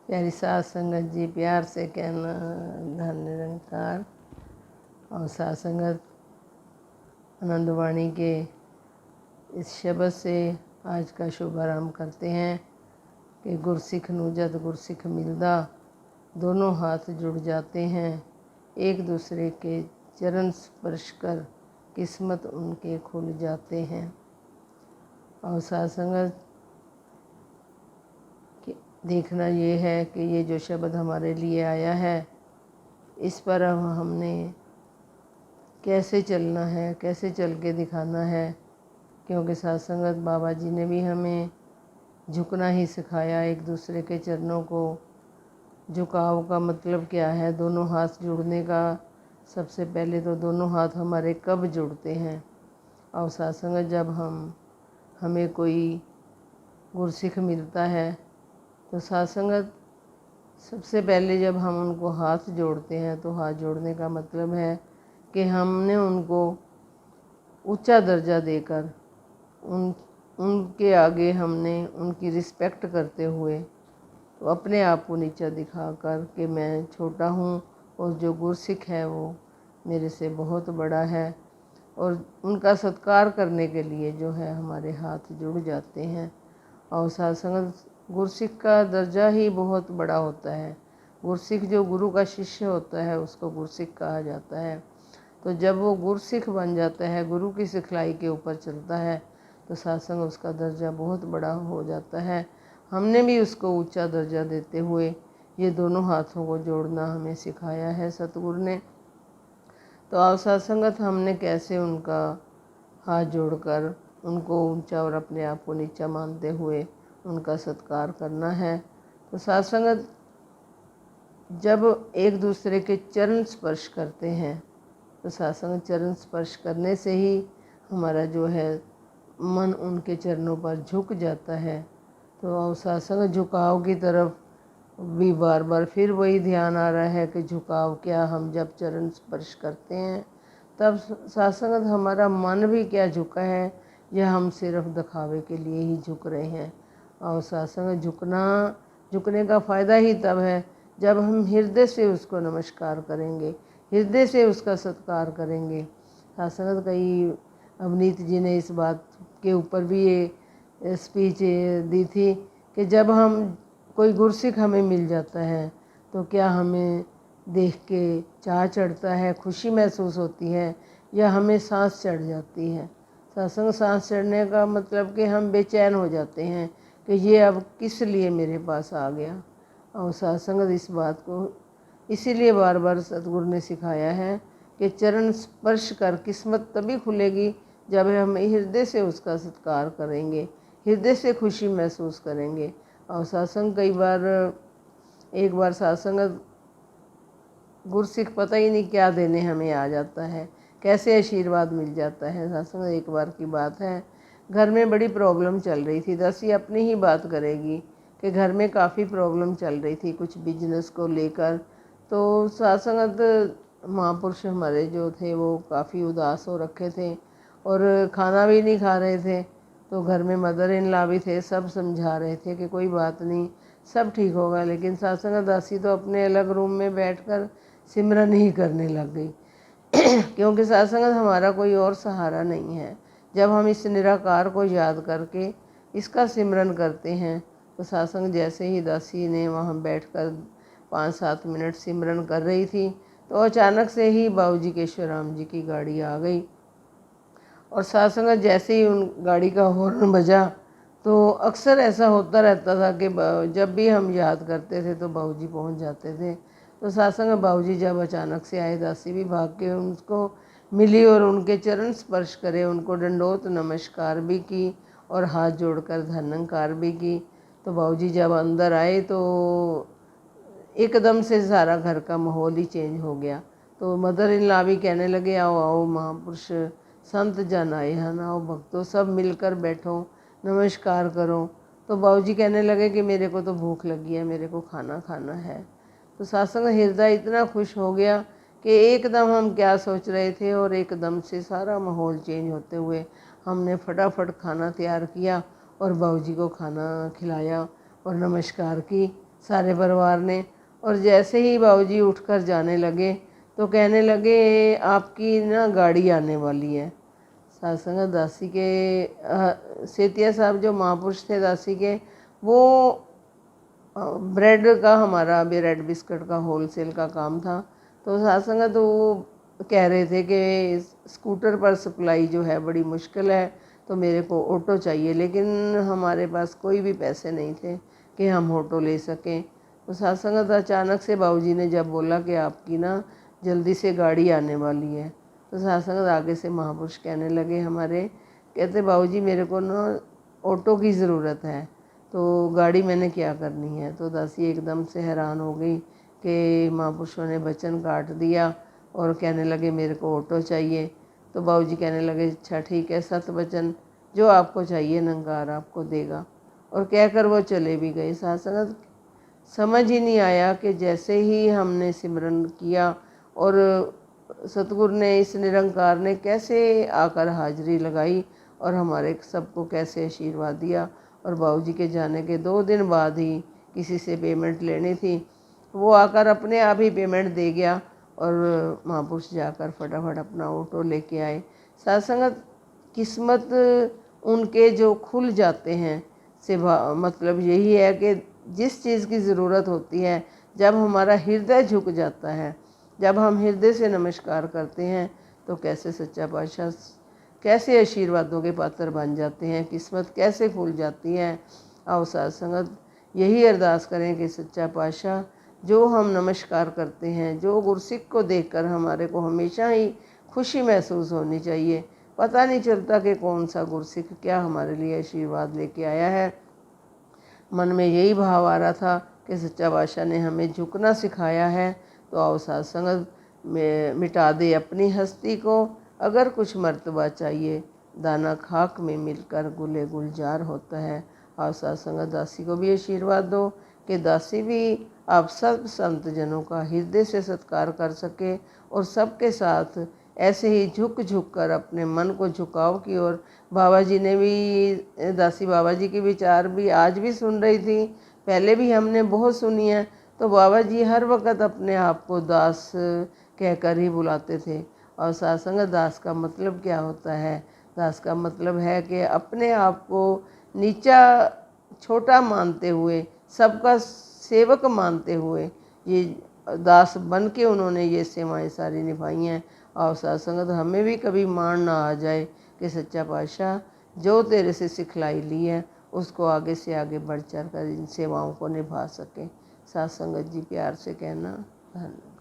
प्यारी साध संगत जी, प्यार से कहना धन निरंकार। और साध संगत, आनंदवाणी के इस शब्द से आज का शुभारंभ करते हैं कि गुरसिख नू जद गुरसिख मिलदा, दोनों हाथ जुड़ जाते हैं, एक दूसरे के चरण स्पर्श कर किस्मत उनके खुल जाते हैं। और साध संगत, देखना ये है कि ये जो शब्द हमारे लिए आया है, इस पर हमने कैसे चलना है, कैसे चल के दिखाना है। क्योंकि साध संगत, बाबा जी ने भी हमें झुकना ही सिखाया, एक दूसरे के चरणों को। झुकाव का मतलब क्या है? दोनों हाथ जुड़ने का। सबसे पहले तो दोनों हाथ हमारे कब जुड़ते हैं? और साध संगत, जब हमें कोई गुरसिख मिलता है तो साध संगत, सबसे पहले जब हम उनको हाथ जोड़ते हैं तो हाथ जोड़ने का मतलब है कि हमने उनको ऊंचा दर्जा देकर उनके आगे हमने उनकी रिस्पेक्ट करते हुए तो अपने आप को नीचा दिखाकर कि मैं छोटा हूँ और जो गुरसिख है वो मेरे से बहुत बड़ा है। और उनका सत्कार करने के लिए जो है हमारे हाथ जुड़ जाते हैं। और साध संगत, गुरसिख का दर्जा ही बहुत बड़ा होता है। गुरसिख जो गुरु का शिष्य होता है उसको गुरसिख कहा जाता है। तो जब वो गुरसिख बन जाता है, गुरु की सिखलाई के ऊपर चलता है, तो साध संगत उसका दर्जा बहुत बड़ा हो जाता है। हमने भी उसको ऊंचा दर्जा देते हुए ये दोनों हाथों को जोड़ना हमें सिखाया है सतगुरु ने। तो आओ साध संगत, हमने कैसे उनका हाथ जोड़कर उनको ऊंचा और अपने आप को नीचा मानते हुए उनका सत्कार करना है। तो साध संगत, जब एक दूसरे के चरण स्पर्श करते हैं तो साध संगत, चरण स्पर्श करने से ही हमारा जो है मन उनके चरणों पर झुक जाता है। तो साध संगत, झुकाव की तरफ भी बार बार फिर वही ध्यान आ रहा है कि झुकाव क्या, हम जब चरण स्पर्श करते हैं तब साध संगत हमारा मन भी क्या झुका है, या हम सिर्फ दिखावे के लिए ही झुक रहे हैं। और साध संगत, झुकने का फ़ायदा ही तब है जब हम हृदय से उसको नमस्कार करेंगे, हृदय से उसका सत्कार करेंगे। साध संगत, कई अवनीत जी ने इस बात के ऊपर भी ये स्पीच दी थी कि जब हम कोई गुरसिख हमें मिल जाता है तो क्या हमें देख के चाह चढ़ता है, खुशी महसूस होती है, या हमें सांस चढ़ जाती है? सत्संग सांस चढ़ने का मतलब कि हम बेचैन हो जाते हैं कि ये अब किस लिए मेरे पास आ गया। और सत्संग इस बात को इसीलिए बार बार सतगुरु ने सिखाया है कि चरण स्पर्श कर किस्मत तभी खुलेगी जब हम हृदय से उसका सत्कार करेंगे, हृदय से खुशी महसूस करेंगे। और सत्संग, कई बार एक बार सत्संग गुरसिख पता ही नहीं क्या देने हमें आ जाता है, कैसे आशीर्वाद मिल जाता है। सत्संग, एक बार की बात है, घर में बड़ी प्रॉब्लम चल रही थी। दसी अपनी ही बात करेगी कि घर में काफ़ी प्रॉब्लम चल रही थी कुछ बिजनेस को लेकर। तो सत्संगत महापुरुष हमारे जो थे वो काफ़ी उदास हो रखे थे और खाना भी नहीं खा रहे थे। तो घर में मदर इन लॉ भी थे, सब समझा रहे थे कि कोई बात नहीं, सब ठीक होगा। लेकिन सत्संग दासी तो अपने अलग रूम में बैठकर सिमरन ही करने लग गई क्योंकि सत्संग हमारा कोई और सहारा नहीं है। जब हम इस निराकार को याद करके इसका सिमरन करते हैं तो सत्संग, जैसे ही दासी ने वहाँ बैठकर 5-7 मिनट सिमरन कर रही थी तो अचानक से ही बाबूजी केशवराम जी की गाड़ी आ गई। और सत्संग जैसे ही उन गाड़ी का हॉर्न बजा तो अक्सर ऐसा होता रहता था कि जब भी हम याद करते थे तो बाबूजी पहुंच जाते थे। तो सत्संग बाबूजी जब अचानक से आए, दासी भी भाग के उनको मिली और उनके चरण स्पर्श करे, उनको दंडोत नमस्कार भी की और हाथ जोड़कर धन्यकार भी की। तो बाबूजी जब अंदर आए तो एकदम से सारा घर का माहौल ही चेंज हो गया। तो मदर इन लॉ भी कहने लगे, आओ आओ महापुरुष संत जन आए हैं, आओ भक्तों, सब मिलकर बैठो, नमस्कार करो। तो बाबूजी कहने लगे कि मेरे को तो भूख लगी है, मेरे को खाना खाना है। तो सत्संग हृदय इतना खुश हो गया कि एकदम हम क्या सोच रहे थे और एकदम से सारा माहौल चेंज होते हुए हमने फटाफट खाना तैयार किया और बाबूजी को खाना खिलाया और नमस्कार की। सारे परिवार ने। और जैसे ही बाबूजी उठकर जाने लगे तो कहने लगे आपकी ना गाड़ी आने वाली है। साध संगत दासी के सेतिया साहब जो महापुरुष थे दासी के, वो ब्रेड का, हमारा ब्रेड बिस्कुट का होलसेल का काम था। तो साध संगत वो कह रहे थे कि स्कूटर पर सप्लाई जो है बड़ी मुश्किल है, तो मेरे को ऑटो चाहिए, लेकिन हमारे पास कोई भी पैसे नहीं थे कि हम ऑटो ले सकें। तो साध संगत अचानक से बाबूजी ने जब बोला कि आपकी ना जल्दी से गाड़ी आने वाली है, तो साध संगत आगे से महापुरुष कहने लगे हमारे, कहते बाबूजी मेरे को ना ऑटो की ज़रूरत है, तो गाड़ी मैंने क्या करनी है। तो दासी एकदम से हैरान हो गई कि महापुरुषों ने वचन काट दिया और कहने लगे मेरे को ऑटो चाहिए। तो बाबूजी कहने लगे अच्छा ठीक है, सत वचन, जो आपको चाहिए नंगार आपको देगा। और कहकर वो चले भी गए। साध संगत समझ ही नहीं आया कि जैसे ही हमने सिमरन किया और सतगुरु ने, इस निरंकार ने कैसे आकर हाजिरी लगाई और हमारे सबको कैसे आशीर्वाद दिया। और बाबूजी के जाने के 2 दिन बाद ही किसी से पेमेंट लेनी थी, वो आकर अपने आप ही पेमेंट दे गया और महापुरुष जाकर फटाफट अपना ऑटो लेके आए। साथ संगत किस्मत उनके जो खुल जाते हैं से मतलब यही है कि जिस चीज़ की ज़रूरत होती है, जब हमारा हृदय झुक जाता है, जब हम हृदय से नमस्कार करते हैं, तो कैसे सच्चा पातशाह कैसे आशीर्वादों के पात्र बन जाते हैं, किस्मत कैसे खुल जाती है। आओ साध संगत यही अरदास करें कि सच्चा पातशाह जो हम नमस्कार करते हैं, जो गुरसिख को देखकर हमारे को हमेशा ही खुशी महसूस होनी चाहिए। पता नहीं चलता कि कौन सा गुरसिख क्या हमारे लिए आशीर्वाद लेके आया है। मन में यही भाव आ रहा था कि सच्चा पातशाह ने हमें झुकना सिखाया है। तो आओ साध संगत में मिटा दे अपनी हस्ती को, अगर कुछ मर्तबा चाहिए, दाना खाक में मिलकर गुले गुलजार होता है। आओ साध संगत दासी को भी आशीर्वाद दो कि दासी भी आप सब संत जनों का हृदय से सत्कार कर सके और सबके साथ ऐसे ही झुक झुक कर अपने मन को झुकाव की ओर। बाबा जी ने भी, दासी बाबा जी के विचार भी आज भी सुन रही थी, पहले भी हमने बहुत सुनी है। तो बाबा जी हर वक्त अपने आप को दास कहकर ही बुलाते थे। और साध संगत दास का मतलब क्या होता है? दास का मतलब है कि अपने आप को नीचा छोटा मानते हुए, सबका सेवक मानते हुए ये दास बन के उन्होंने ये सेवाएं सारी निभाई हैं। और साध संगत हमें भी कभी मान ना आ जाए कि सच्चा पातशाह जो तेरे से सिखलाई ली है उसको आगे से आगे बढ़ चढ़ कर इन सेवाओं को निभा सके। साध संगत जी प्यार से कहना धन्यवाद।